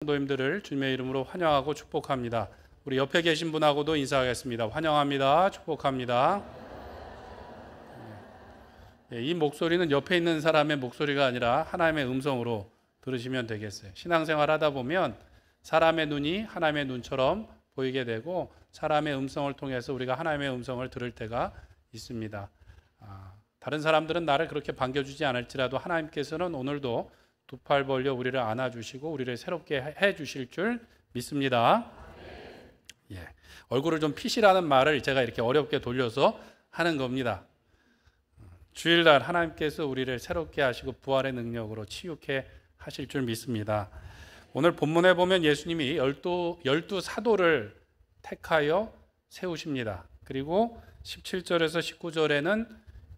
성도님들을 주님의 이름으로 환영하고 축복합니다. 우리 옆에 계신 분하고도 인사하겠습니다. 환영합니다. 축복합니다. 이 목소리는 옆에 있는 사람의 목소리가 아니라 하나님의 음성으로 들으시면 되겠어요. 신앙생활 하다 보면 사람의 눈이 하나님의 눈처럼 보이게 되고 사람의 음성을 통해서 우리가 하나님의 음성을 들을 때가 있습니다. 다른 사람들은 나를 그렇게 반겨주지 않을지라도 하나님께서는 오늘도 두 팔 벌려 우리를 안아주시고 우리를 새롭게 해주실 줄 믿습니다. 얼굴을 좀 피시라는 말을 제가 이렇게 어렵게 돌려서 하는 겁니다. 주일날 하나님께서 우리를 새롭게 하시고 부활의 능력으로 치유케 하실 줄 믿습니다. 오늘 본문에 보면 예수님이 열두 사도를 택하여 세우십니다. 그리고 17절에서 19절에는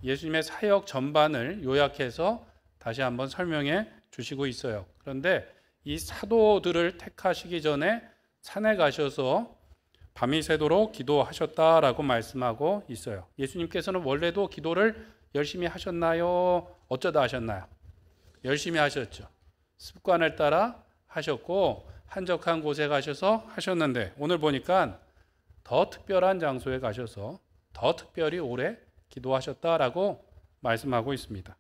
예수님의 사역 전반을 요약해서 다시 한번 설명해 주시고 있어요. 그런데 이 사도들을 택하시기 전에 산에 가셔서 밤이 새도록 기도하셨다라고 말씀하고 있어요. 예수님께서는 원래도 기도를 열심히 하셨나요? 어쩌다 하셨나요? 열심히 하셨죠. 습관을 따라 하셨고 한적한 곳에 가셔서 하셨는데 오늘 보니까 더 특별한 장소에 가셔서 더 특별히 오래 기도하셨다라고 말씀하고 있습니다.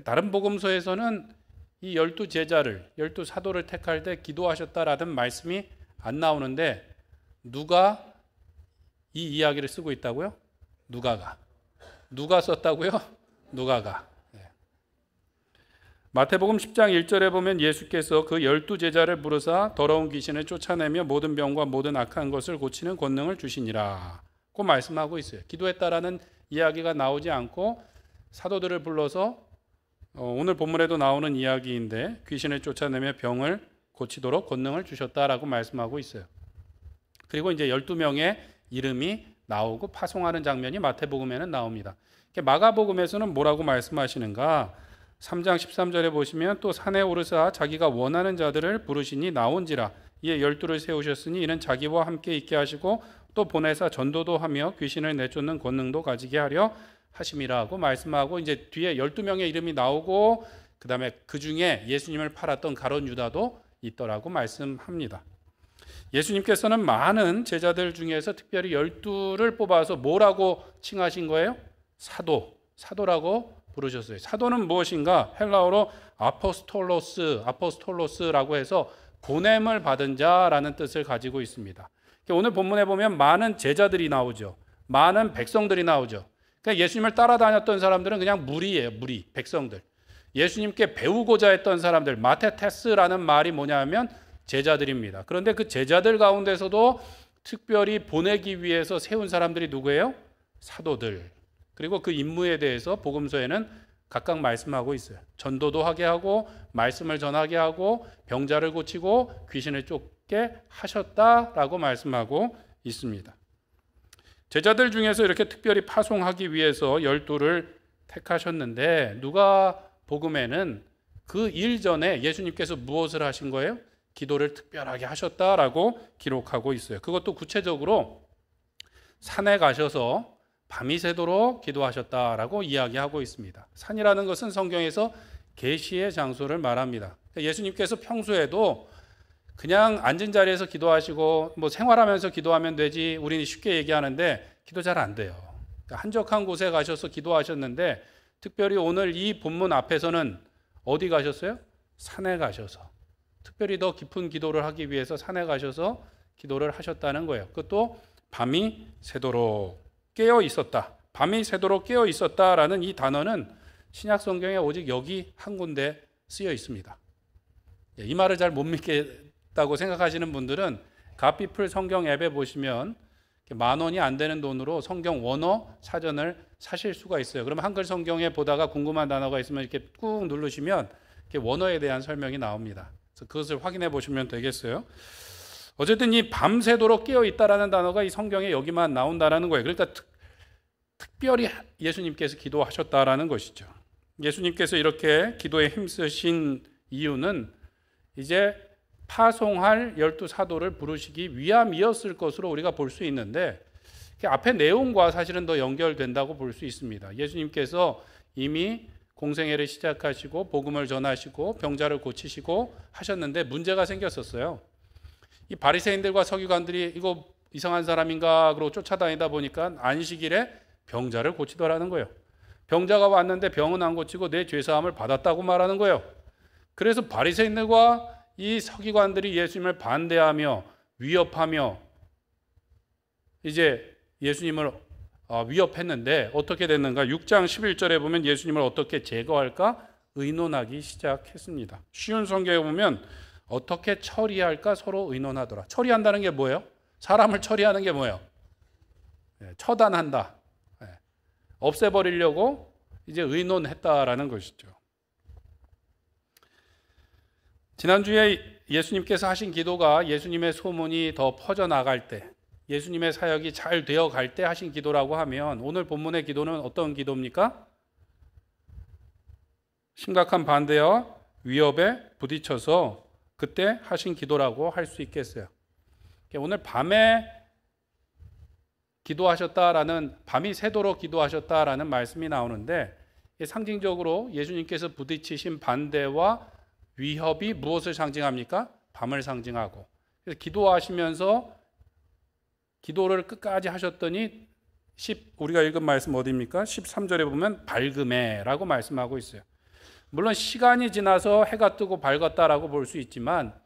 다른 복음서에서는 이 12제자를, 12사도를 택할 때 기도하셨다라는 말씀이 안 나오는데 누가 이 이야기를 쓰고 있다고요? 누가가. 누가 썼다고요? 누가가. 마태복음 10장 1절에 보면 예수께서 그 12제자를 부르사 더러운 귀신을 쫓아내며 모든 병과 모든 악한 것을 고치는 권능을 주시니라 고 말씀하고 있어요. 기도했다라는 이야기가 나오지 않고 사도들을 불러서 오늘 본문에도 나오는 이야기인데 귀신을 쫓아내며 병을 고치도록 권능을 주셨다라고 말씀하고 있어요. 그리고 이제 12명의 이름이 나오고 파송하는 장면이 마태복음에는 나옵니다. 마가복음에서는 뭐라고 말씀하시는가? 3장 13절에 보시면 또 산에 오르사 자기가 원하는 자들을 부르시니 나온지라 이에 12를 세우셨으니 이는 자기와 함께 있게 하시고 또 보내사 전도도 하며 귀신을 내쫓는 권능도 가지게 하려 하심이라고 말씀하고 이제 뒤에 12명의 이름이 나오고 그 다음에 그 중에 예수님을 팔았던 가룟 유다도 있더라고 말씀합니다. 예수님께서는 많은 제자들 중에서 특별히 12를 뽑아서 뭐라고 칭하신 거예요? 사도라고 부르셨어요. 사도는 무엇인가? 헬라어로 아포스톨로스라고 해서 보냄을 받은 자라는 뜻을 가지고 있습니다. 오늘 본문에 보면 많은 제자들이 나오죠. 많은 백성들이 나오죠. 그러니까 예수님을 따라다녔던 사람들은 그냥 무리예요. 무리, 백성들. 예수님께 배우고자 했던 사람들, 마테테스라는 말이 뭐냐면 제자들입니다. 그런데 그 제자들 가운데서도 특별히 보내기 위해서 세운 사람들이 누구예요? 사도들. 그리고 그 임무에 대해서 복음서에는 각각 말씀하고 있어요. 전도도 하게 하고 말씀을 전하게 하고 병자를 고치고 귀신을 쫓게 하셨다라고 말씀하고 있습니다. 제자들 중에서 이렇게 특별히 파송하기 위해서 12를 택하셨는데 누가 복음에는 그 일 전에 예수님께서 무엇을 하신 거예요? 기도를 특별하게 하셨다라고 기록하고 있어요. 그것도 구체적으로 산에 가셔서 밤이 새도록 기도하셨다라고 이야기하고 있습니다. 산이라는 것은 성경에서 계시의 장소를 말합니다. 예수님께서 평소에도 그냥 앉은 자리에서 기도하시고 뭐 생활하면서 기도하면 되지 우리는 쉽게 얘기하는데 기도 잘 안 돼요. 한적한 곳에 가셔서 기도하셨는데 특별히 오늘 이 본문 앞에서는 어디 가셨어요? 산에 가셔서 특별히 더 깊은 기도를 하기 위해서 산에 가셔서 기도를 하셨다는 거예요. 그것도 밤이 새도록 깨어 있었다. 밤이 새도록 깨어 있었다라는 이 단어는 신약 성경에 오직 여기 한 군데 쓰여 있습니다. 이 말을 잘 못 믿겠다고 생각하시는 분들은 갓비플 성경 앱에 보시면 10,000원이 안 되는 돈으로 성경 원어 사전을 사실 수가 있어요. 그러면 한글 성경에 보다가 궁금한 단어가 있으면 이렇게 꾹 누르시면 이렇게 원어에 대한 설명이 나옵니다. 그래서 그것을 확인해 보시면 되겠어요. 어쨌든 이 밤새도록 깨어 있다라는 단어가 이 성경에 여기만 나온다라는 거예요. 그러니까 특별히 예수님께서 기도하셨다라는 것이죠. 예수님께서 이렇게 기도에 힘쓰신 이유는 이제 파송할 12사도를 부르시기 위함이었을 것으로 우리가 볼 수 있는데 앞에 내용과 사실은 더 연결된다고 볼 수 있습니다. 예수님께서 이미 공생애를 시작하시고 복음을 전하시고 병자를 고치시고 하셨는데 문제가 생겼었어요. 이 바리새인들과 서기관들이 이거 이상한 사람인가 그러고 쫓아다니다 보니까 안식일에 병자를 고치더라는 거예요. 병자가 왔는데 병은 안 고치고 내 죄사함을 받았다고 말하는 거예요. 그래서 바리새인들과 이 서기관들이 예수님을 반대하며 위협하며 이제 예수님을 위협했는데 어떻게 됐는가? 6장 11절에 보면 예수님을 어떻게 제거할까 의논하기 시작했습니다. 쉬운 성경에 보면 어떻게 처리할까 서로 의논하더라. 처리한다는 게 뭐예요? 사람을 처리하는 게 뭐예요? 처단한다. 없애버리려고 이제 의논했다라는 것이죠. 지난주에 예수님께서 하신 기도가 예수님의 소문이 더 퍼져나갈 때, 예수님의 사역이 잘 되어갈 때 하신 기도라고 하면 오늘 본문의 기도는 어떤 기도입니까? 심각한 반대와 위협에 부딪혀서 그때 하신 기도라고 할 수 있겠어요. 오늘 밤에 기도하셨다라는, 밤이 새도록 기도하셨다라는 말씀이 나오는데 상징적으로 예수님께서 부딪히신 반대와 위협이 무엇을 상징합니까? 밤을 상징하고, 그래서 기도하시면서 기도를 끝까지 하셨더니 우리가 읽은 말씀 어디입니까? 13절에 보면 밝음에라고 말씀하고 있어요. 물론 시간이 지나서 해가 뜨고 밝았다라고 볼 수 있지만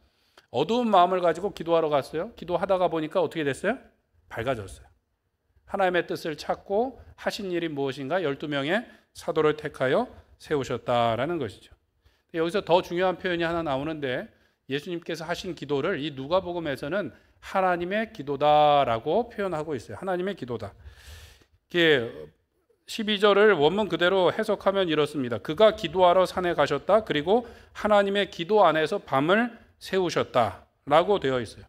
어두운 마음을 가지고 기도하러 갔어요. 기도하다가 보니까 어떻게 됐어요? 밝아졌어요. 하나님의 뜻을 찾고 하신 일이 무엇인가? 12명의 사도를 택하여 세우셨다라는 것이죠. 여기서 더 중요한 표현이 하나 나오는데 예수님께서 하신 기도를 이 누가복음에서는 하나님의 기도다라고 표현하고 있어요. 하나님의 기도다. 12절을 원문 그대로 해석하면 이렇습니다. 그가 기도하러 산에 가셨다. 그리고 하나님의 기도 안에서 밤을 세우셨다라고 되어 있어요.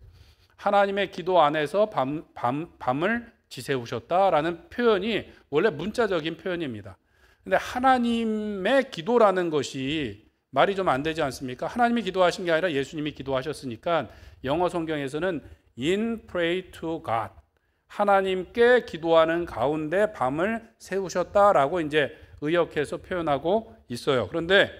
하나님의 기도 안에서 밤을 지새우셨다라는 표현이 원래 문자적인 표현입니다. 근데 하나님의 기도라는 것이 말이 좀 안 되지 않습니까? 하나님이 기도하신 게 아니라 예수님이 기도하셨으니까 영어 성경에서는 in pray to God, 하나님께 기도하는 가운데 밤을 세우셨다라고 이제 의역해서 표현하고 있어요. 그런데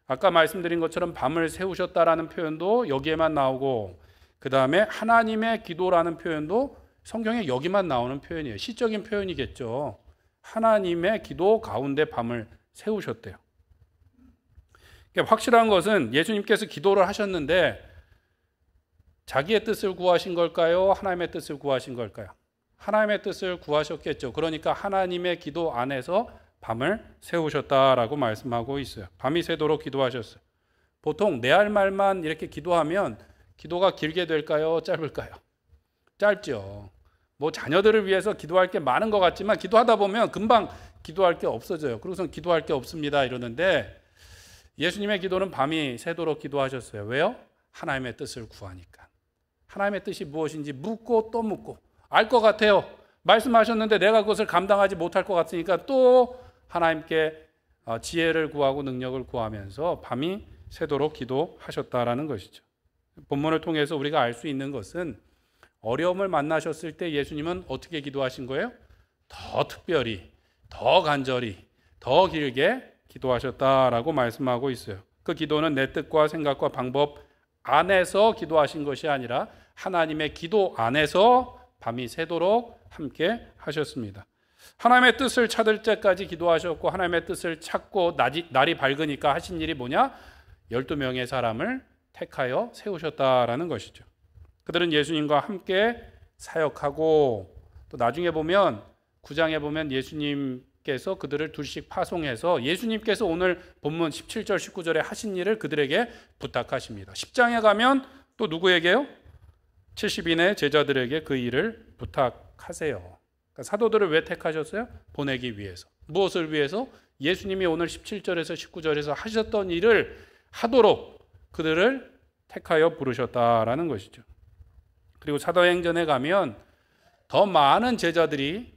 아까 말씀드린 것처럼 밤을 세우셨다라는 표현도 여기에만 나오고 그 다음에 하나님의 기도라는 표현도 성경에 여기만 나오는 표현이에요. 시적인 표현이겠죠. 하나님의 기도 가운데 밤을 세우셨대요. 확실한 것은 예수님께서 기도를 하셨는데 자기의 뜻을 구하신 걸까요? 하나님의 뜻을 구하신 걸까요? 하나님의 뜻을 구하셨겠죠. 그러니까 하나님의 기도 안에서 밤을 세우셨다라고 말씀하고 있어요. 밤이 새도록 기도하셨어요. 보통 내 할 말만 이렇게 기도하면 기도가 길게 될까요? 짧을까요? 짧죠. 뭐 자녀들을 위해서 기도할 게 많은 것 같지만 기도하다 보면 금방 기도할 게 없어져요. 그러고선 기도할 게 없습니다 이러는데 예수님의 기도는 밤이 새도록 기도하셨어요. 왜요? 하나님의 뜻을 구하니까. 하나님의 뜻이 무엇인지 묻고 또 묻고 알 것 같아요. 말씀하셨는데 내가 그것을 감당하지 못할 것 같으니까 또 하나님께 지혜를 구하고 능력을 구하면서 밤이 새도록 기도하셨다라는 것이죠. 본문을 통해서 우리가 알 수 있는 것은 어려움을 만나셨을 때 예수님은 어떻게 기도하신 거예요? 더 특별히, 더 간절히, 더 길게 기도하셨다라고 말씀하고 있어요. 그 기도는 내 뜻과 생각과 방법 안에서 기도하신 것이 아니라 하나님의 기도 안에서 밤이 새도록 함께 하셨습니다. 하나님의 뜻을 찾을 때까지 기도하셨고 하나님의 뜻을 찾고 날이 밝으니까 하신 일이 뭐냐? 12명의 사람을 택하여 세우셨다라는 것이죠. 그들은 예수님과 함께 사역하고 또 나중에 보면 9장에 보면 예수님께서 그들을 둘씩 파송해서 예수님께서 오늘 본문 17절 19절에 하신 일을 그들에게 부탁하십니다. 10장에 가면 또 누구에게요? 70인의 제자들에게 그 일을 부탁하세요. 그러니까 사도들을 왜 택하셨어요? 보내기 위해서. 무엇을 위해서? 예수님이 오늘 17절에서 19절에서 하셨던 일을 하도록 그들을 택하여 부르셨다라는 것이죠. 그리고 사도행전에 가면 더 많은 제자들이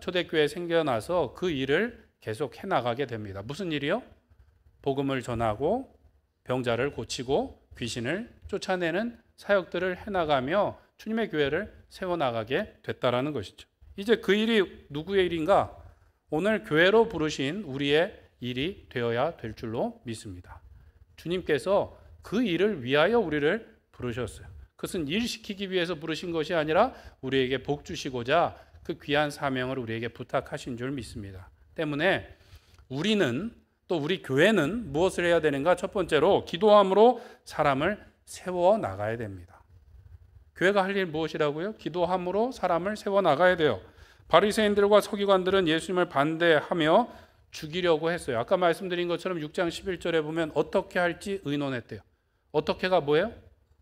초대교회에 생겨나서 그 일을 계속 해나가게 됩니다. 무슨 일이요? 복음을 전하고 병자를 고치고 귀신을 쫓아내는 사역들을 해나가며 주님의 교회를 세워나가게 됐다라는 것이죠. 이제 그 일이 누구의 일인가? 오늘 교회로 부르신 우리의 일이 되어야 될 줄로 믿습니다. 주님께서 그 일을 위하여 우리를 부르셨어요. 그것은 일시키기 위해서 부르신 것이 아니라 우리에게 복 주시고자 그 귀한 사명을 우리에게 부탁하신 줄 믿습니다. 때문에 우리는 또 우리 교회는 무엇을 해야 되는가? 첫 번째로 기도함으로 사람을 세워 나가야 됩니다. 교회가 할 일 무엇이라고요? 기도함으로 사람을 세워 나가야 돼요. 바리새인들과 서기관들은 예수님을 반대하며 죽이려고 했어요. 아까 말씀드린 것처럼 6장 11절에 보면 어떻게 할지 의논했대요. 어떻게가 뭐예요?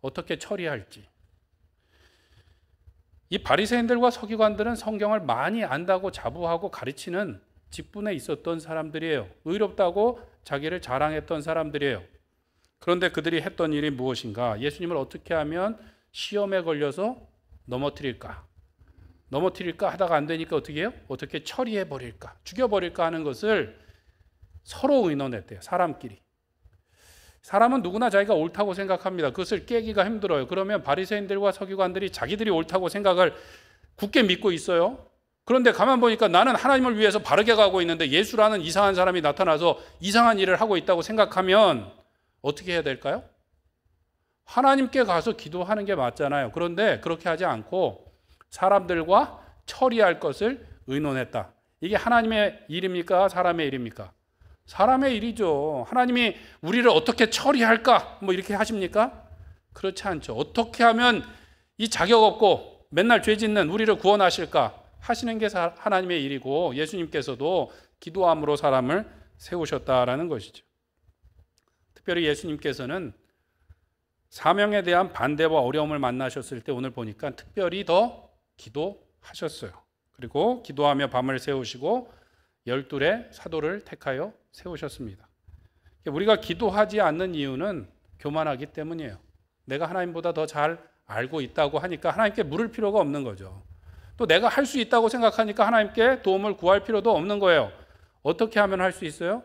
어떻게 처리할지. 이 바리새인들과 서기관들은 성경을 많이 안다고 자부하고 가르치는 직분에 있었던 사람들이에요. 의롭다고 자기를 자랑했던 사람들이에요. 그런데 그들이 했던 일이 무엇인가? 예수님을 어떻게 하면 시험에 걸려서 넘어뜨릴까 하다가 안 되니까 어떻게 해요? 어떻게 처리해버릴까? 죽여버릴까 하는 것을 서로 의논했대요. 사람끼리. 사람은 누구나 자기가 옳다고 생각합니다. 그것을 깨기가 힘들어요. 그러면 바리새인들과 서기관들이 자기들이 옳다고 생각을 굳게 믿고 있어요. 그런데 가만 보니까 나는 하나님을 위해서 바르게 가고 있는데 예수라는 이상한 사람이 나타나서 이상한 일을 하고 있다고 생각하면 어떻게 해야 될까요? 하나님께 가서 기도하는 게 맞잖아요. 그런데 그렇게 하지 않고 사람들과 처리할 것을 의논했다. 이게 하나님의 일입니까? 사람의 일입니까? 사람의 일이죠. 하나님이 우리를 어떻게 처리할까? 뭐 이렇게 하십니까? 그렇지 않죠. 어떻게 하면 이 자격 없고 맨날 죄 짓는 우리를 구원하실까? 하시는 게 하나님의 일이고 예수님께서도 기도함으로 사람을 세우셨다라는 것이죠. 특별히 예수님께서는 사명에 대한 반대와 어려움을 만나셨을 때 오늘 보니까 특별히 더 기도하셨어요. 그리고 기도하며 밤을 새우시고 12의 사도를 택하여 세우셨습니다. 우리가 기도하지 않는 이유는 교만하기 때문이에요. 내가 하나님보다 더 잘 알고 있다고 하니까 하나님께 물을 필요가 없는 거죠. 또 내가 할 수 있다고 생각하니까 하나님께 도움을 구할 필요도 없는 거예요. 어떻게 하면 할 수 있어요?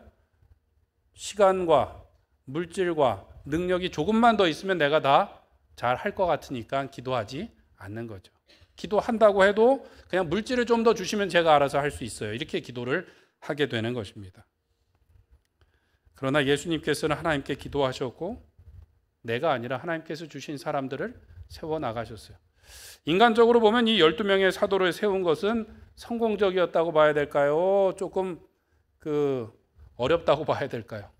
시간과 물질과 능력이 조금만 더 있으면 내가 다 잘 할 것 같으니까 기도하지 않는 거죠. 기도한다고 해도 그냥 물질을 좀 더 주시면 제가 알아서 할 수 있어요. 이렇게 기도를 하게 되는 것입니다. 그러나 예수님께서는 하나님께 기도하셨고 내가 아니라 하나님께서 주신 사람들을 세워나가셨어요. 인간적으로 보면 이 12명의 사도를 세운 것은 성공적이었다고 봐야 될까요? 조금 어렵다고 봐야 될까요?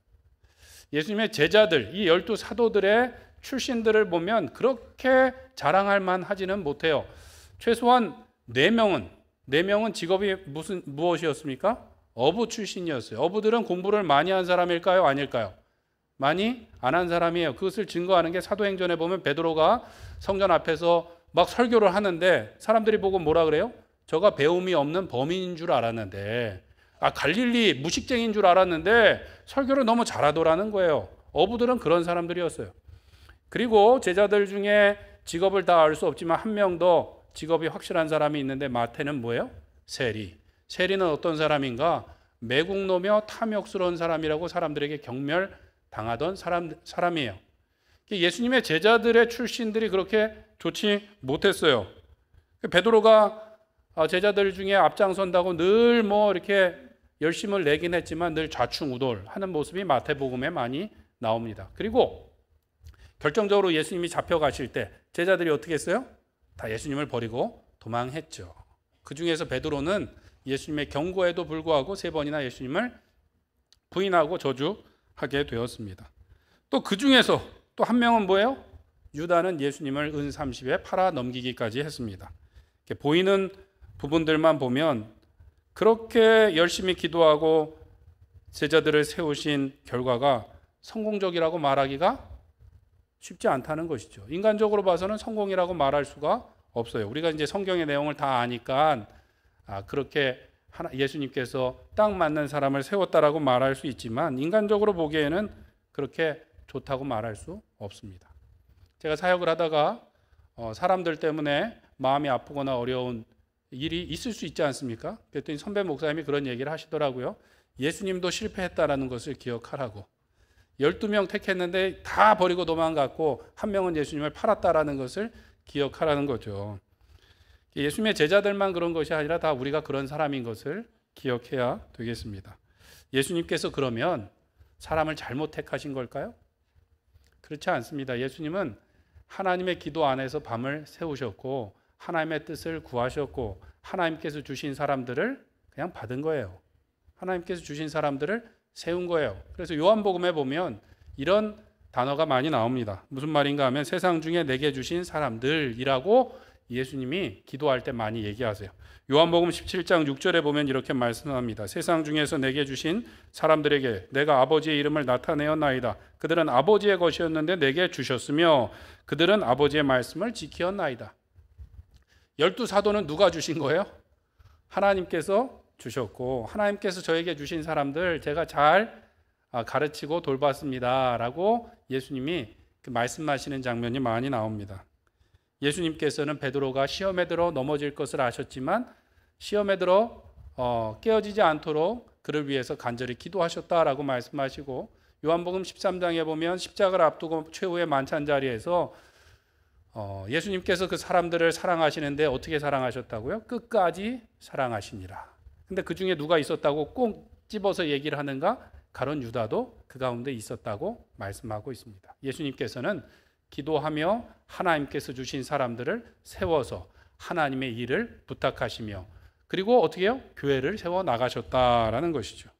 예수님의 제자들, 이 12사도들의 출신들을 보면 그렇게 자랑할 만하지는 못해요. 최소한 4명은 직업이 무엇이었습니까? 어부 출신이었어요. 어부들은 공부를 많이 한 사람일까요? 아닐까요? 많이 안 한 사람이에요. 그것을 증거하는 게 사도행전에 보면 베드로가 성전 앞에서 막 설교를 하는데 사람들이 보고 뭐라 그래요? 저가 배움이 없는 범인인 줄 알았는데 갈릴리 무식쟁이인 줄 알았는데 설교를 너무 잘하더라는 거예요. 어부들은 그런 사람들이었어요. 그리고 제자들 중에 직업을 다 알 수 없지만 한 명 더 직업이 확실한 사람이 있는데 마태는 뭐예요? 세리. 세리는 어떤 사람인가? 매국노며 탐욕스러운 사람이라고 사람들에게 경멸당하던 사람이에요. 예수님의 제자들의 출신들이 그렇게 좋지 못했어요. 베드로가 제자들 중에 앞장선다고 늘 이렇게 열심을 내긴 했지만 늘 좌충우돌하는 모습이 마태복음에 많이 나옵니다. 그리고 결정적으로 예수님이 잡혀가실 때 제자들이 어떻게 했어요? 다 예수님을 버리고 도망했죠. 그 중에서 베드로는 예수님의 경고에도 불구하고 3번이나 예수님을 부인하고 저주하게 되었습니다. 또 그 중에서 또 한 명은 뭐예요? 유다는 예수님을 은 30에 팔아 넘기기까지 했습니다. 이렇게 보이는 부분들만 보면 그렇게 열심히 기도하고 제자들을 세우신 결과가 성공적이라고 말하기가 쉽지 않다는 것이죠. 인간적으로 봐서는 성공이라고 말할 수가 없어요. 우리가 이제 성경의 내용을 다 아니까 그렇게 예수님께서 딱 맞는 사람을 세웠다라고 말할 수 있지만 인간적으로 보기에는 그렇게 좋다고 말할 수 없습니다. 제가 사역을 하다가 사람들 때문에 마음이 아프거나 어려운 일이 있을 수 있지 않습니까? 그랬더니 선배 목사님이 그런 얘기를 하시더라고요. 예수님도 실패했다라는 것을 기억하라고. 12명 택했는데 다 버리고 도망갔고 한 명은 예수님을 팔았다라는 것을 기억하라는 거죠. 예수님의 제자들만 그런 것이 아니라 다 우리가 그런 사람인 것을 기억해야 되겠습니다. 예수님께서 그러면 사람을 잘못 택하신 걸까요? 그렇지 않습니다. 예수님은 하나님의 기도 안에서 밤을 새우셨고 하나님의 뜻을 구하셨고 하나님께서 주신 사람들을 그냥 받은 거예요. 하나님께서 주신 사람들을 세운 거예요. 그래서 요한복음에 보면 이런 단어가 많이 나옵니다. 무슨 말인가 하면 세상 중에 내게 주신 사람들이라고 예수님이 기도할 때 많이 얘기하세요. 요한복음 17장 6절에 보면 이렇게 말씀합니다. 세상 중에서 내게 주신 사람들에게 내가 아버지의 이름을 나타내었나이다. 그들은 아버지의 것이었는데 내게 주셨으며 그들은 아버지의 말씀을 지키었나이다. 12사도는 누가 주신 거예요? 하나님께서 주셨고 하나님께서 저에게 주신 사람들 제가 잘 가르치고 돌봤습니다 라고 예수님이 말씀하시는 장면이 많이 나옵니다. 예수님께서는 베드로가 시험에 들어 넘어질 것을 아셨지만 시험에 들어 깨어지지 않도록 그를 위해서 간절히 기도하셨다라고 말씀하시고 요한복음 13장에 보면 십자가를 앞두고 최후의 만찬 자리에서 예수님께서 그 사람들을 사랑하시는데 어떻게 사랑하셨다고요? 끝까지 사랑하시니라. 근데 그 중에 누가 있었다고 꼭 집어서 얘기를 하는가? 가룟 유다도 그 가운데 있었다고 말씀하고 있습니다. 예수님께서는 기도하며 하나님께서 주신 사람들을 세워서 하나님의 일을 부탁하시며 그리고 어떻게 해요? 교회를 세워 나가셨다라는 것이죠.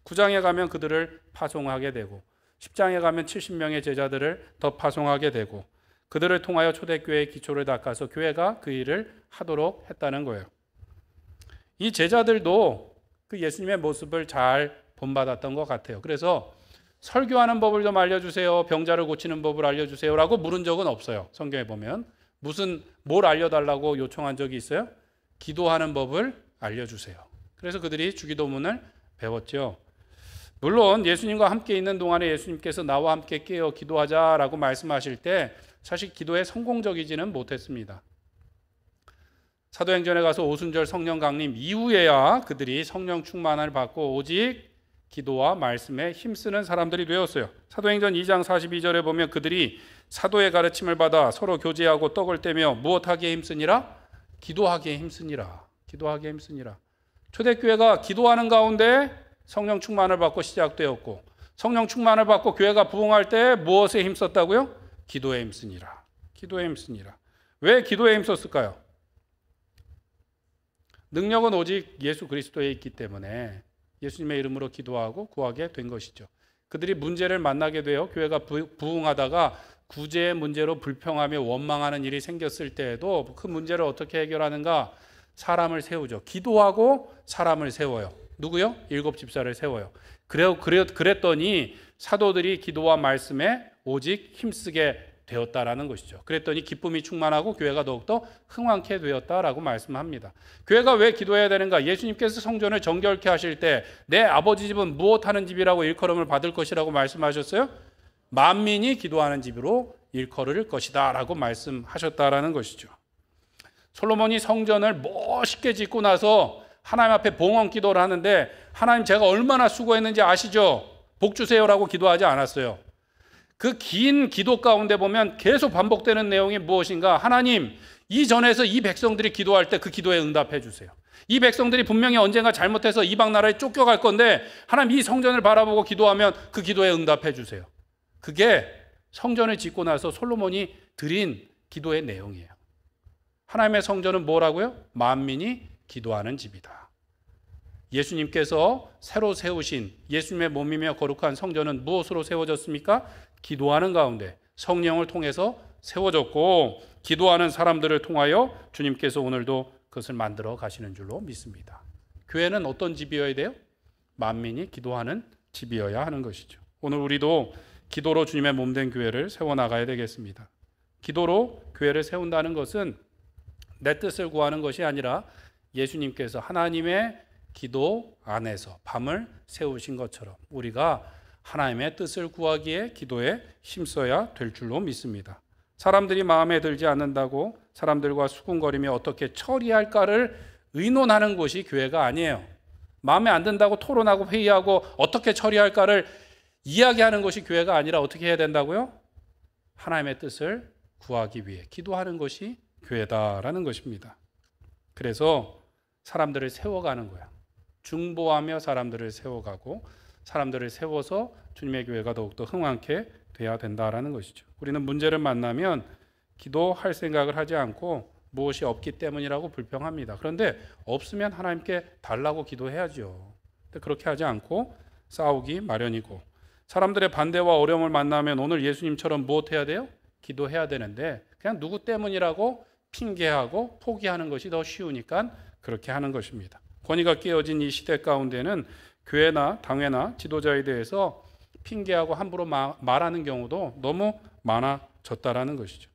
9장에 가면 그들을 파송하게 되고 10장에 가면 70명의 제자들을 더 파송하게 되고 그들을 통하여 초대교회의 기초를 닦아서 교회가 그 일을 하도록 했다는 거예요. 이 제자들도 그 예수님의 모습을 잘 본받았던 것 같아요. 그래서 설교하는 법을 좀 알려주세요. 병자를 고치는 법을 알려주세요. 라고 물은 적은 없어요. 성경에 보면. 뭘 알려달라고 요청한 적이 있어요? 기도하는 법을 알려주세요. 그래서 그들이 주기도문을 배웠죠. 물론 예수님과 함께 있는 동안에 예수님께서 나와 함께 깨어 기도하자라고 말씀하실 때 사실 기도에 성공적이지는 못했습니다. 사도행전에 가서 오순절 성령 강림 이후에야 그들이 성령 충만을 받고 오직 기도와 말씀에 힘쓰는 사람들이 되었어요. 사도행전 2장 42절에 보면 그들이 사도의 가르침을 받아 서로 교제하고 떡을 떼며 무엇하기에 힘쓰니라? 기도하기에 힘쓰니라. 기도하기에 힘쓰니라. 초대교회가 기도하는 가운데 성령 충만을 받고 시작되었고 성령 충만을 받고 교회가 부흥할 때 무엇에 힘썼다고요? 기도에 힘쓰니라. 기도에 힘쓰니라. 왜 기도에 힘썼을까요? 능력은 오직 예수 그리스도에 있기 때문에 예수님의 이름으로 기도하고 구하게 된 것이죠. 그들이 문제를 만나게 되어 교회가 부흥하다가 구제의 문제로 불평하며 원망하는 일이 생겼을 때에도 그 문제를 어떻게 해결하는가? 사람을 세우죠. 기도하고 사람을 세워요. 누구요? 7 집사를 세워요. 그랬더니 사도들이 기도와 말씀에 오직 힘쓰게 되었다라는 것이죠. 그랬더니 기쁨이 충만하고 교회가 더욱더 흥왕케 되었다라고 말씀합니다. 교회가 왜 기도해야 되는가? 예수님께서 성전을 정결케 하실 때 내 아버지 집은 무엇하는 집이라고 일컬음을 받을 것이라고 말씀하셨어요? 만민이 기도하는 집으로 일컬을 것이다 라고 말씀하셨다라는 것이죠. 솔로몬이 성전을 멋있게 짓고 나서 하나님 앞에 봉헌 기도를 하는데 하나님 제가 얼마나 수고했는지 아시죠? 복 주세요라고 기도하지 않았어요. 그 긴 기도 가운데 보면 계속 반복되는 내용이 무엇인가? 하나님, 이전에서 이 백성들이 기도할 때 그 기도에 응답해 주세요. 이 백성들이 분명히 언젠가 잘못해서 이방 나라에 쫓겨갈 건데 하나님 이 성전을 바라보고 기도하면 그 기도에 응답해 주세요. 그게 성전을 짓고 나서 솔로몬이 드린 기도의 내용이에요. 하나님의 성전은 뭐라고요? 만민이 기도하는 집이다. 예수님께서 새로 세우신 예수님의 몸이며 거룩한 성전은 무엇으로 세워졌습니까? 기도하는 가운데 성령을 통해서 세워졌고 기도하는 사람들을 통하여 주님께서 오늘도 그것을 만들어 가시는 줄로 믿습니다. 교회는 어떤 집이어야 돼요? 만민이 기도하는 집이어야 하는 것이죠. 오늘 우리도 기도로 주님의 몸된 교회를 세워나가야 되겠습니다. 기도로 교회를 세운다는 것은 내 뜻을 구하는 것이 아니라 예수님께서 하나님의 기도 안에서 밤을 세우신 것처럼 우리가 하나님의 뜻을 구하기에 기도에 힘써야 될 줄로 믿습니다. 사람들이 마음에 들지 않는다고 사람들과 수군거리며 어떻게 처리할까를 의논하는 곳이 교회가 아니에요. 마음에 안 든다고 토론하고 회의하고 어떻게 처리할까를 이야기하는 것이 교회가 아니라 어떻게 해야 된다고요? 하나님의 뜻을 구하기 위해 기도하는 것이 교회다라는 것입니다. 그래서 사람들을 세워가는 거야. 중보하며 사람들을 세워가고 사람들을 세워서 주님의 교회가 더욱더 흥왕케 돼야 된다라는 것이죠. 우리는 문제를 만나면 기도할 생각을 하지 않고 무엇이 없기 때문이라고 불평합니다. 그런데 없으면 하나님께 달라고 기도해야죠. 그렇게 하지 않고 싸우기 마련이고, 사람들의 반대와 어려움을 만나면 오늘 예수님처럼 무엇 해야 돼요? 기도해야 되는데 그냥 누구 때문이라고 핑계하고 포기하는 것이 더 쉬우니까 그렇게 하는 것입니다. 권위가 깨어진 이 시대 가운데는 교회나 당회나 지도자에 대해서 핑계하고 함부로 말하는 경우도 너무 많아졌다라는 것이죠.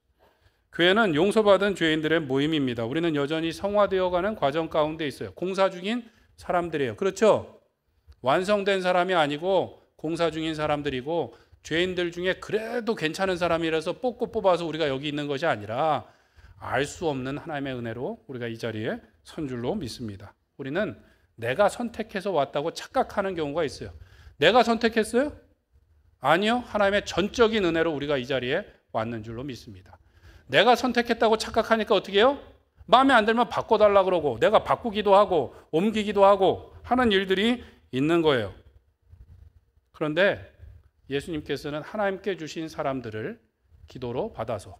교회는 용서받은 죄인들의 모임입니다. 우리는 여전히 성화되어가는 과정 가운데 있어요. 공사 중인 사람들이에요. 그렇죠? 완성된 사람이 아니고 공사 중인 사람들이고, 죄인들 중에 그래도 괜찮은 사람이라서 뽑아서 우리가 여기 있는 것이 아니라 알 수 없는 하나님의 은혜로 우리가 이 자리에 선 줄로 믿습니다. 우리는 내가 선택해서 왔다고 착각하는 경우가 있어요. 내가 선택했어요? 아니요. 하나님의 전적인 은혜로 우리가 이 자리에 왔는 줄로 믿습니다. 내가 선택했다고 착각하니까 어떻게 해요? 마음에 안 들면 바꿔달라 그러고 내가 바꾸기도 하고 옮기기도 하고 하는 일들이 있는 거예요. 그런데 예수님께서는 하나님께 주신 사람들을 기도로 받아서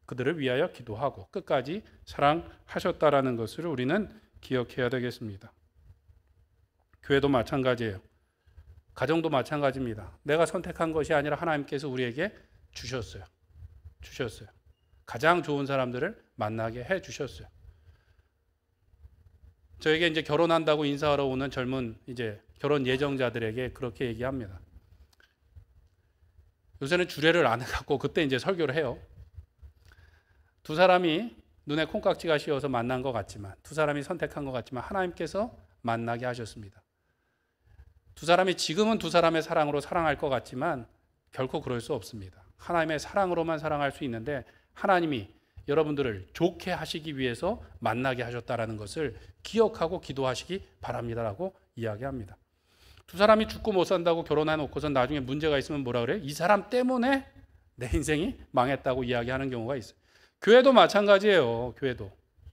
그들을 위하여 기도하고 끝까지 사랑하셨다라는 것을 우리는 기억해야 되겠습니다. 교회도 마찬가지예요. 가정도 마찬가지입니다. 내가 선택한 것이 아니라 하나님께서 우리에게 주셨어요. 가장 좋은 사람들을 만나게 해 주셨어요. 저에게 이제 결혼한다고 인사하러 오는 젊은 이제 결혼 예정자들에게 그렇게 얘기합니다. 요새는 주례를 안 해갖고 그때 이제 설교를 해요. 두 사람이 눈에 콩깍지가 씌어서 만난 것 같지만, 두 사람이 선택한 것 같지만 하나님께서 만나게 하셨습니다. 두 사람이 지금은 두 사람의 사랑으로 사랑할 것 같지만 결코 그럴 수 없습니다. 하나님의 사랑으로만 사랑할 수 있는데 하나님이 여러분들을 좋게 하시기 위해서 만나게 하셨다라는 것을 기억하고 기도하시기 바랍니다라고 이야기합니다. 두 사람이 죽고 못 산다고 결혼해놓고서 나중에 문제가 있으면 뭐라 그래요? 이 사람 때문에 내 인생이 망했다고 이야기하는 경우가 있어요. 교회도 마찬가지예요.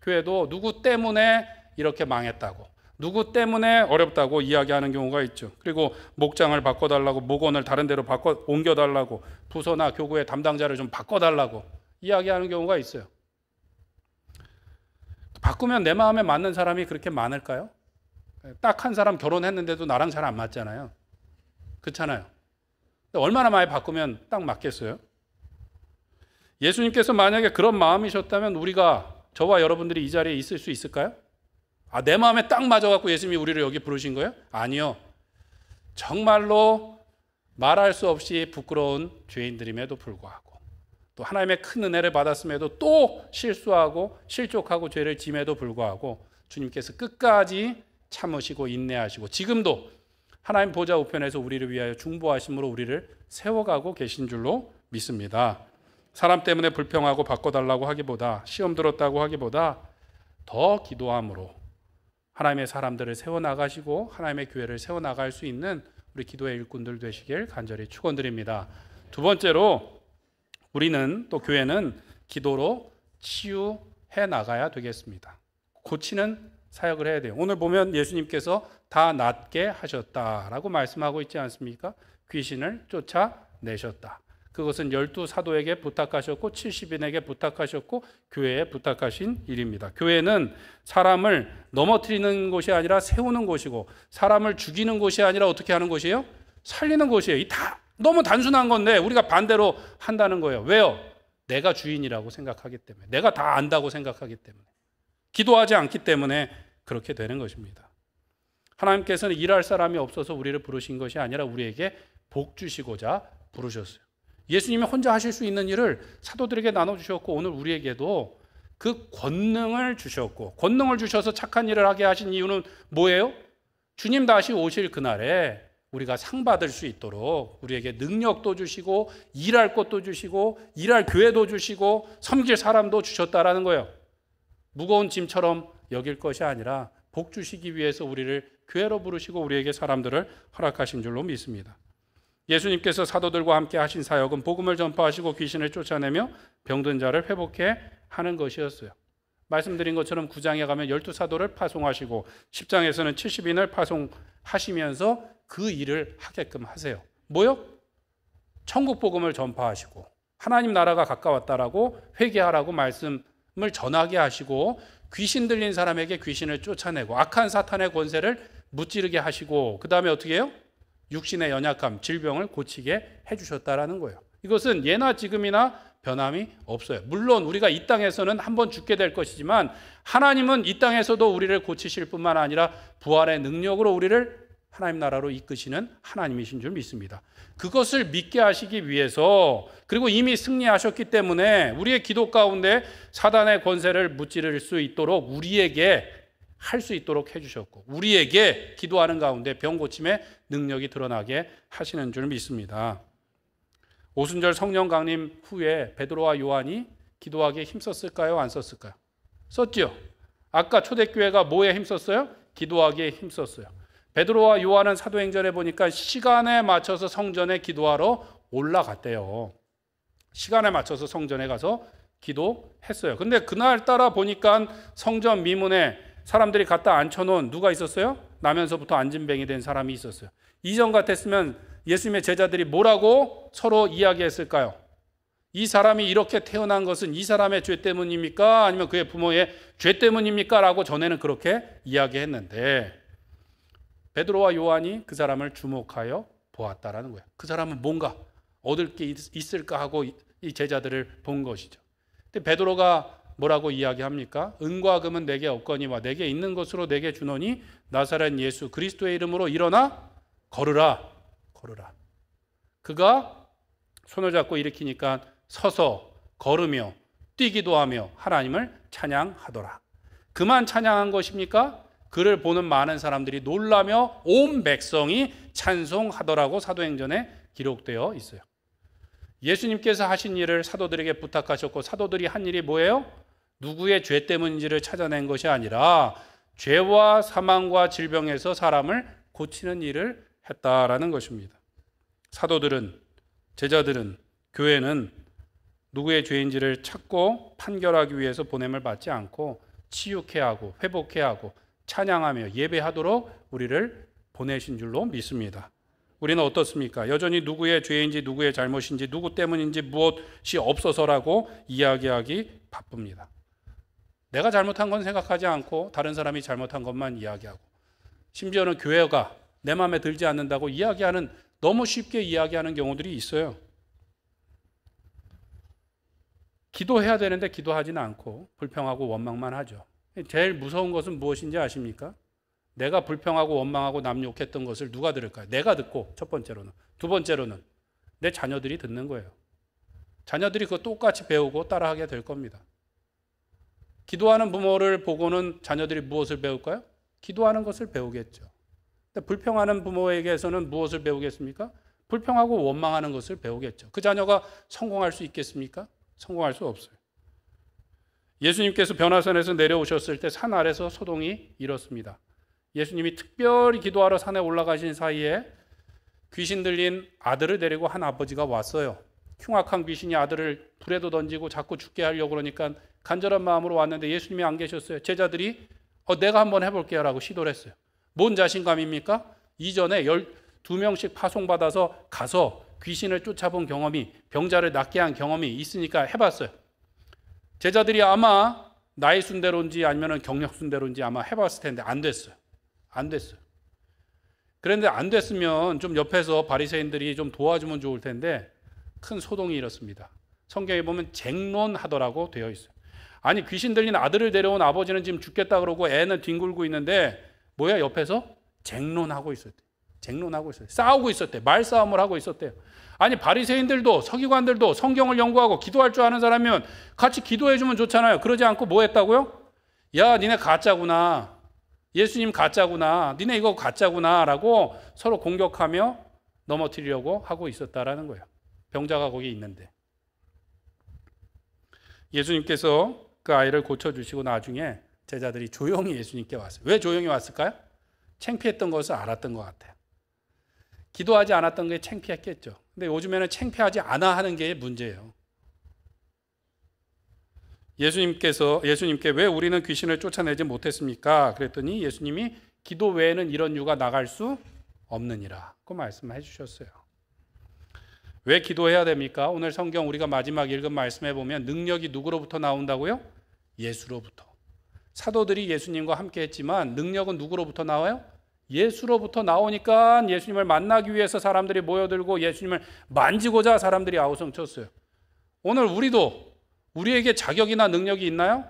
교회도 누구 때문에 이렇게 망했다고, 누구 때문에 어렵다고 이야기하는 경우가 있죠. 그리고 목장을 바꿔달라고, 목원을 다른 데로 옮겨달라고, 부서나 교구의 담당자를 좀 바꿔달라고 이야기하는 경우가 있어요. 바꾸면 내 마음에 맞는 사람이 그렇게 많을까요? 딱 한 사람 결혼했는데도 나랑 잘 안 맞잖아요. 그렇잖아요. 얼마나 많이 바꾸면 딱 맞겠어요? 예수님께서 만약에 그런 마음이셨다면 우리가, 저와 여러분들이 이 자리에 있을 수 있을까요? 내 마음에 딱 맞아갖고 예수님이 우리를 여기 부르신 거예요? 아니요. 정말로 말할 수 없이 부끄러운 죄인들임에도 불구하고, 또 하나님의 큰 은혜를 받았음에도 또 실수하고 실족하고 죄를 짐에도 불구하고 주님께서 끝까지 참으시고 인내하시고 지금도 하나님 보좌 우편에서 우리를 위하여 중보하심으로 우리를 세워가고 계신 줄로 믿습니다. 사람 때문에 불평하고 바꿔달라고 하기보다, 시험 들었다고 하기보다 더 기도함으로 하나님의 사람들을 세워나가시고 하나님의 교회를 세워나갈 수 있는 우리 기도의 일꾼들 되시길 간절히 축원드립니다. 두 번째로, 우리는 또 교회는 기도로 치유해 나가야 되겠습니다. 고치는 사역을 해야 돼요. 오늘 보면 예수님께서 다 낫게 하셨다라고 말씀하고 있지 않습니까? 귀신을 쫓아내셨다. 그것은 12사도에게 부탁하셨고 70인에게 부탁하셨고 교회에 부탁하신 일입니다. 교회는 사람을 넘어뜨리는 곳이 아니라 세우는 곳이고, 사람을 죽이는 곳이 아니라 어떻게 하는 곳이에요? 살리는 곳이에요. 이 다 너무 단순한 건데 우리가 반대로 한다는 거예요. 왜요? 내가 주인이라고 생각하기 때문에, 내가 다 안다고 생각하기 때문에, 기도하지 않기 때문에 그렇게 되는 것입니다. 하나님께서는 일할 사람이 없어서 우리를 부르신 것이 아니라 우리에게 복 주시고자 부르셨어요. 예수님이 혼자 하실 수 있는 일을 사도들에게 나눠주셨고, 오늘 우리에게도 그 권능을 주셨고, 권능을 주셔서 착한 일을 하게 하신 이유는 뭐예요? 주님 다시 오실 그날에 우리가 상 받을 수 있도록 우리에게 능력도 주시고 일할 것도 주시고 일할 교회도 주시고 섬길 사람도 주셨다라는 거예요. 무거운 짐처럼 여길 것이 아니라 복 주시기 위해서 우리를 교회로 부르시고 우리에게 사람들을 허락하신 줄로 믿습니다. 예수님께서 사도들과 함께 하신 사역은 복음을 전파하시고 귀신을 쫓아내며 병든 자를 회복해 하는 것이었어요. 말씀드린 것처럼 9장에 가면 12사도를 파송하시고 10장에서는 70인을 파송하시면서 그 일을 하게끔 하세요. 뭐요? 천국 복음을 전파하시고 하나님 나라가 가까웠다라고 회개하라고 말씀을 전하게 하시고 귀신 들린 사람에게 귀신을 쫓아내고 악한 사탄의 권세를 무찌르게 하시고 그 다음에 어떻게 해요? 육신의 연약함, 질병을 고치게 해주셨다라는 거예요. 이것은 예나 지금이나 변함이 없어요. 물론 우리가 이 땅에서는 한번 죽게 될 것이지만 하나님은 이 땅에서도 우리를 고치실 뿐만 아니라 부활의 능력으로 우리를 하나님 나라로 이끄시는 하나님이신 줄 믿습니다. 그것을 믿게 하시기 위해서 그리고 이미 승리하셨기 때문에 우리의 기도 가운데 사단의 권세를 무찌를 수 있도록 우리에게 할 수 있도록 해주셨고 우리에게 기도하는 가운데 병 고침의 능력이 드러나게 하시는 줄 믿습니다. 오순절 성령 강림 후에 베드로와 요한이 기도하기에 힘썼을까요? 안 썼을까요? 썼죠. 아까 초대교회가 뭐에 힘썼어요? 기도하기에 힘썼어요. 베드로와 요한은 사도행전에 보니까 시간에 맞춰서 성전에 기도하러 올라갔대요. 시간에 맞춰서 성전에 가서 기도했어요. 근데 그날따라 보니까 성전 미문에 사람들이 갖다 앉혀놓은 누가 있었어요? 나면서부터 안진뱅이 된 사람이 있었어요. 이전 같았으면 예수님의 제자들이 뭐라고 서로 이야기했을까요? 이 사람이 이렇게 태어난 것은 이 사람의 죄 때문입니까? 아니면 그의 부모의 죄 때문입니까? 라고 전에는 그렇게 이야기했는데 베드로와 요한이 그 사람을 주목하여 보았다라는 거예요. 그 사람은 뭔가 얻을 게 있을까 하고 이 제자들을 본 것이죠. 근데 베드로가 뭐라고 이야기합니까? 은과 금은 내게 없거니와 내게 있는 것으로 내게 주노니 나사렛 예수 그리스도의 이름으로 일어나 걸으라. 걸으라. 그가 손을 잡고 일으키니까 서서 걸으며 뛰기도 하며 하나님을 찬양하더라. 그만 찬양한 것입니까? 그를 보는 많은 사람들이 놀라며 온 백성이 찬송하더라고 사도행전에 기록되어 있어요. 예수님께서 하신 일을 사도들에게 부탁하셨고 사도들이 한 일이 뭐예요? 누구의 죄 때문인지를 찾아낸 것이 아니라 죄와 사망과 질병에서 사람을 고치는 일을 했다라는 것입니다. 사도들은, 제자들은, 교회는 누구의 죄인지를 찾고 판결하기 위해서 보냄을 받지 않고 치유케 하고 회복케 하고 찬양하며 예배하도록 우리를 보내신 줄로 믿습니다. 우리는 어떻습니까? 여전히 누구의 죄인지 누구의 잘못인지 누구 때문인지 무엇이 없어서라고 이야기하기 바쁩니다. 내가 잘못한 건 생각하지 않고 다른 사람이 잘못한 것만 이야기하고 심지어는 교회가 내 마음에 들지 않는다고 이야기하는 너무 쉽게 이야기하는 경우들이 있어요. 기도해야 되는데 기도하지는 않고 불평하고 원망만 하죠. 제일 무서운 것은 무엇인지 아십니까? 내가 불평하고 원망하고 남 욕했던 것을 누가 들을까요? 내가 듣고 첫 번째로는. 두 번째로는 내 자녀들이 듣는 거예요. 자녀들이 그거 똑같이 배우고 따라하게 될 겁니다. 기도하는 부모를 보고는 자녀들이 무엇을 배울까요? 기도하는 것을 배우겠죠. 근데 불평하는 부모에게서는 무엇을 배우겠습니까? 불평하고 원망하는 것을 배우겠죠. 그 자녀가 성공할 수 있겠습니까? 성공할 수 없어요. 예수님께서 변화산에서 내려오셨을 때 산 아래서 소동이 일었습니다. 예수님이 특별히 기도하러 산에 올라가신 사이에 귀신 들린 아들을 데리고 한 아버지가 왔어요. 흉악한 귀신이 아들을 불에도 던지고 자꾸 죽게 하려고 그러니까 간절한 마음으로 왔는데 예수님이 안 계셨어요. 제자들이 내가 한번 해볼게요 라고 시도를 했어요. 뭔 자신감입니까? 이전에 12명씩 파송받아서 가서 귀신을 쫓아본 경험이 병자를 낫게 한 경험이 있으니까 해봤어요. 제자들이 아마 나이 순대로인지 아니면 경력 순대로인지 아마 해봤을 텐데 안 됐어요. 안 됐어요. 그런데 안 됐으면 좀 옆에서 바리새인들이 좀 도와주면 좋을 텐데 큰 소동이 일었습니다. 성경에 보면 쟁론하더라고 되어 있어요. 아니 귀신 들린 아들을 데려온 아버지는 지금 죽겠다 그러고 애는 뒹굴고 있는데 뭐야 옆에서 쟁론하고 있었대. 쟁론하고 있었대. 싸우고 있었대. 말싸움을 하고 있었대요. 아니 바리새인들도 서기관들도 성경을 연구하고 기도할 줄 아는 사람이면 같이 기도해 주면 좋잖아요. 그러지 않고 뭐 했다고요? 야 니네 가짜구나. 예수님 가짜구나. 니네 이거 가짜구나 라고 서로 공격하며 넘어뜨리려고 하고 있었다라는 거예요. 병자가 거기 있는데. 예수님께서 그 아이를 고쳐주시고 나중에 제자들이 조용히 예수님께 왔어요. 왜 조용히 왔을까요? 창피했던 것을 알았던 것 같아요. 기도하지 않았던 게 창피했겠죠. 근데 요즘에는 창피하지 않아 하는 게 문제예요. 예수님께 왜 우리는 귀신을 쫓아내지 못했습니까? 그랬더니 예수님이 기도 외에는 이런 유가 나갈 수 없느니라 그 말씀해 주셨어요. 왜 기도해야 됩니까? 오늘 성경 우리가 마지막 읽은 말씀에 보면 능력이 누구로부터 나온다고요? 예수로부터. 사도들이 예수님과 함께 했지만 능력은 누구로부터 나와요? 예수로부터 나오니까 예수님을 만나기 위해서 사람들이 모여들고 예수님을 만지고자 사람들이 아우성쳤어요. 오늘 우리에게 자격이나 능력이 있나요?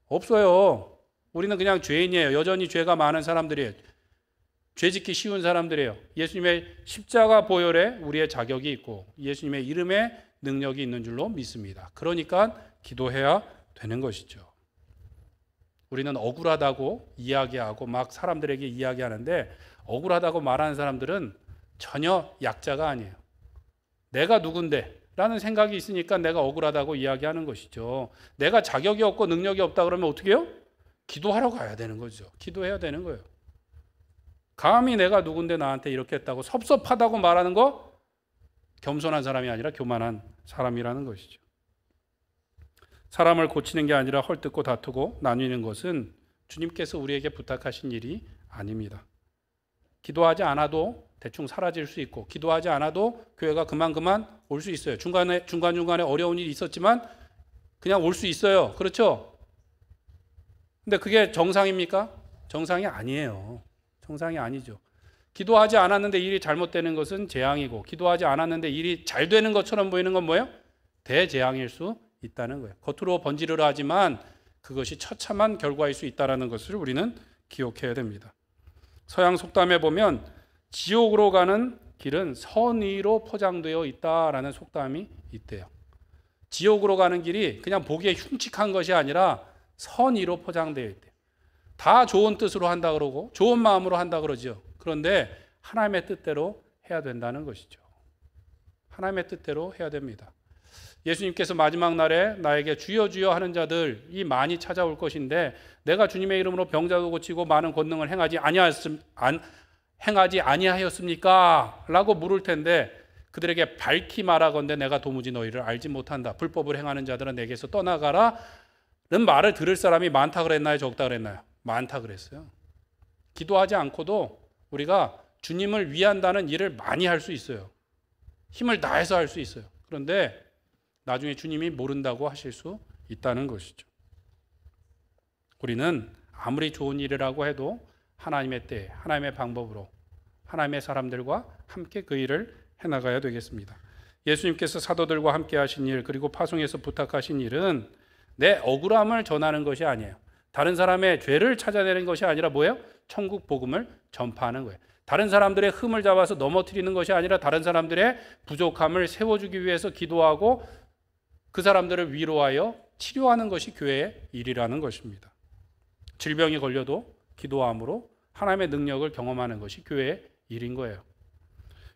없어요. 우리는 그냥 죄인이에요. 여전히 죄가 많은 사람들이에요. 죄 짓기 쉬운 사람들이에요. 예수님의 십자가 보혈에 우리의 자격이 있고 예수님의 이름에 능력이 있는 줄로 믿습니다. 그러니까 기도해야 되는 것이죠. 우리는 억울하다고 이야기하고 막 사람들에게 이야기하는데 억울하다고 말하는 사람들은 전혀 약자가 아니에요. 내가 누군데 라는 생각이 있으니까 내가 억울하다고 이야기하는 것이죠. 내가 자격이 없고 능력이 없다 그러면 어떻게 해요? 기도하러 가야 되는 거죠. 기도해야 되는 거예요. 감히 내가 누군데 나한테 이렇게 했다고 섭섭하다고 말하는 거 겸손한 사람이 아니라 교만한 사람이라는 것이죠. 사람을 고치는 게 아니라 헐뜯고 다투고 나뉘는 것은 주님께서 우리에게 부탁하신 일이 아닙니다. 기도하지 않아도 대충 사라질 수 있고 기도하지 않아도 교회가 그만 올 수 있어요. 중간중간에 어려운 일이 있었지만 그냥 올 수 있어요. 그렇죠? 근데 그게 정상입니까? 정상이 아니에요. 정상이 아니죠. 기도하지 않았는데 일이 잘못되는 것은 재앙이고 기도하지 않았는데 일이 잘 되는 것처럼 보이는 건 뭐예요? 대재앙일 수 있다는 거예요. 겉으로 번지르르 하지만 그것이 처참한 결과일 수 있다는 것을 우리는 기억해야 됩니다. 서양 속담에 보면 지옥으로 가는 길은 선의로 포장되어 있다라는 속담이 있대요. 지옥으로 가는 길이 그냥 보기에 흉측한 것이 아니라 선의로 포장되어 있대요. 다 좋은 뜻으로 한다 그러고 좋은 마음으로 한다 그러죠. 그런데 하나님의 뜻대로 해야 된다는 것이죠. 하나님의 뜻대로 해야 됩니다. 예수님께서 마지막 날에 나에게 주여 주여 하는 자들이 많이 찾아올 것인데 내가 주님의 이름으로 병자도 고치고 많은 권능을 행하지 아니하였습니까? 라고 물을 텐데 그들에게 밝히 말하건대 내가 도무지 너희를 알지 못한다. 불법을 행하는 자들은 내게서 떠나가라 는 말을 들을 사람이 많다 그랬나요? 적다 그랬나요? 많다 그랬어요. 기도하지 않고도 우리가 주님을 위한다는 일을 많이 할 수 있어요. 힘을 다해서 할 수 있어요. 그런데 나중에 주님이 모른다고 하실 수 있다는 것이죠. 우리는 아무리 좋은 일이라고 해도 하나님의 때, 하나님의 방법으로 하나님의 사람들과 함께 그 일을 해나가야 되겠습니다. 예수님께서 사도들과 함께 하신 일 그리고 파송에서 부탁하신 일은 내 억울함을 전하는 것이 아니에요. 다른 사람의 죄를 찾아내는 것이 아니라 뭐예요? 천국 복음을 전파하는 거예요. 다른 사람들의 흠을 잡아서 넘어뜨리는 것이 아니라 다른 사람들의 부족함을 세워주기 위해서 기도하고 그 사람들을 위로하여 치료하는 것이 교회의 일이라는 것입니다. 질병이 걸려도 기도함으로 하나님의 능력을 경험하는 것이 교회의 일인 거예요.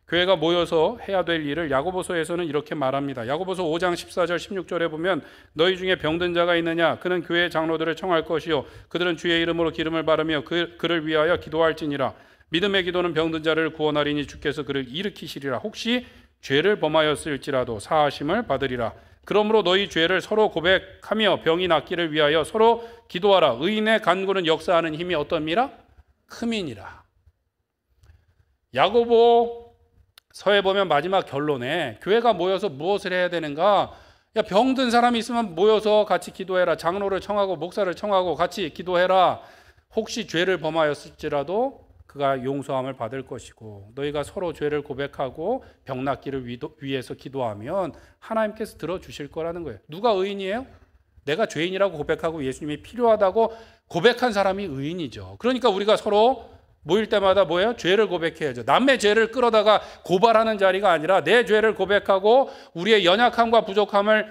교회가 모여서 해야 될 일을 야고보서에서는 이렇게 말합니다. 야고보서 5장 14절 16절에 보면 너희 중에 병든 자가 있느냐 그는 교회 장로들을 청할 것이요 그들은 주의 이름으로 기름을 바르며 그를 위하여 기도할지니라. 믿음의 기도는 병든 자를 구원하리니 주께서 그를 일으키시리라. 혹시 죄를 범하였을지라도 사하심을 받으리라. 그러므로 너희 죄를 서로 고백하며 병이 낫기를 위하여 서로 기도하라. 의인의 간구는 역사하는 힘이 어떠니라? 큼이니라. 야고보서에 보면 마지막 결론에 교회가 모여서 무엇을 해야 되는가? 야, 병든 사람이 있으면 모여서 같이 기도해라. 장로를 청하고 목사를 청하고 같이 기도해라. 혹시 죄를 범하였을지라도 그가 용서함을 받을 것이고 너희가 서로 죄를 고백하고 병 낫기를 위해서 기도하면 하나님께서 들어주실 거라는 거예요. 누가 의인이에요? 내가 죄인이라고 고백하고 예수님이 필요하다고 고백한 사람이 의인이죠. 그러니까 우리가 서로 모일 때마다 뭐예요? 죄를 고백해야죠. 남의 죄를 끌어다가 고발하는 자리가 아니라 내 죄를 고백하고 우리의 연약함과 부족함을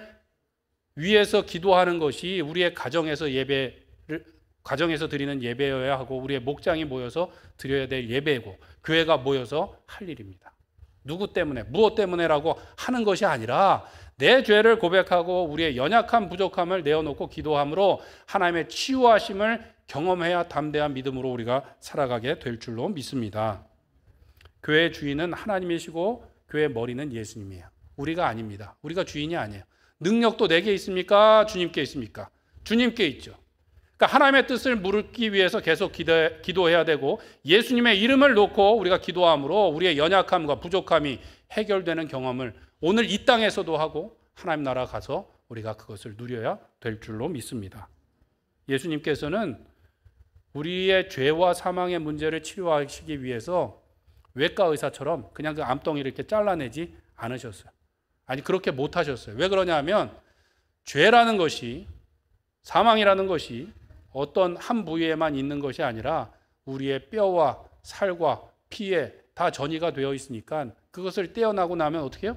위해서 기도하는 것이 우리의 가정에서 드리는 예배여야 하고 우리의 목장이 모여서 드려야 될 예배고 교회가 모여서 할 일입니다. 누구 때문에 무엇 때문에라고 하는 것이 아니라 내 죄를 고백하고 우리의 연약함 부족함을 내어놓고 기도함으로 하나님의 치유하심을 경험해야 담대한 믿음으로 우리가 살아가게 될 줄로 믿습니다. 교회의 주인은 하나님이시고 교회의 머리는 예수님이에요. 우리가 아닙니다. 우리가 주인이 아니에요. 능력도 내게 있습니까? 주님께 있습니까? 주님께 있죠. 그러니까 하나님의 뜻을 물기 위해서 계속 기도해야 되고 예수님의 이름을 놓고 우리가 기도함으로 우리의 연약함과 부족함이 해결되는 경험을 오늘 이 땅에서도 하고 하나님 나라 가서 우리가 그것을 누려야 될 줄로 믿습니다. 예수님께서는 우리의 죄와 사망의 문제를 치료하시기 위해서 외과 의사처럼 그냥 그 암덩이를 이렇게 잘라내지 않으셨어요. 아니 그렇게 못하셨어요. 왜 그러냐 하면 죄라는 것이, 사망이라는 것이 어떤 한 부위에만 있는 것이 아니라 우리의 뼈와 살과 피에 다 전이가 되어 있으니까 그것을 떼어나고 나면 어떻게 해요?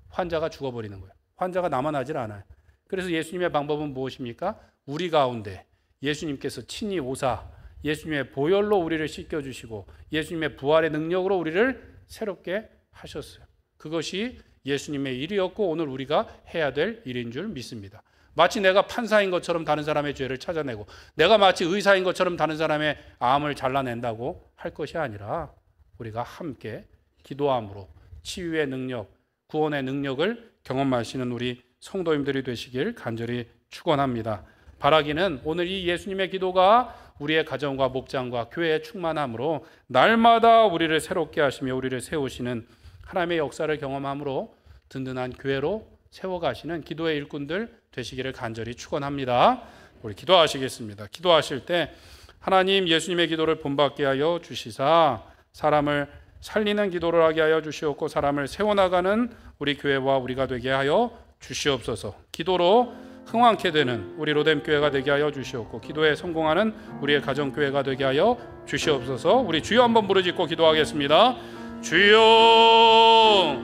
환자가 죽어버리는 거예요. 환자가 남아나질 않아요. 그래서 예수님의 방법은 무엇입니까? 우리 가운데 예수님께서 친히 오사 예수님의 보혈로 우리를 씻겨주시고 예수님의 부활의 능력으로 우리를 새롭게 하셨어요. 그것이 예수님의 일이었고 오늘 우리가 해야 될 일인 줄 믿습니다. 마치 내가 판사인 것처럼 다른 사람의 죄를 찾아내고 내가 마치 의사인 것처럼 다른 사람의 암을 잘라낸다고 할 것이 아니라 우리가 함께 기도함으로 치유의 능력, 구원의 능력을 경험하시는 우리 성도님들이 되시길 간절히 축원합니다. 바라기는 오늘 이 예수님의 기도가 우리의 가정과 목장과 교회에 충만함으로 날마다 우리를 새롭게 하시며 우리를 세우시는 하나님의 역사를 경험함으로 든든한 교회로 세워가시는 기도의 일꾼들 되시기를 간절히 축원합니다. 우리 기도하시겠습니다. 기도하실 때 하나님 예수님의 기도를 본받게 하여 주시사 사람을 살리는 기도를 하게 하여 주시옵고 사람을 세워나가는 우리 교회와 우리가 되게 하여 주시옵소서. 기도로 흥왕케 되는 우리 로뎀 교회가 되게 하여 주시옵고 기도에 성공하는 우리의 가정 교회가 되게 하여 주시옵소서. 우리 주여 한번 부르짖고 기도하겠습니다. 주여.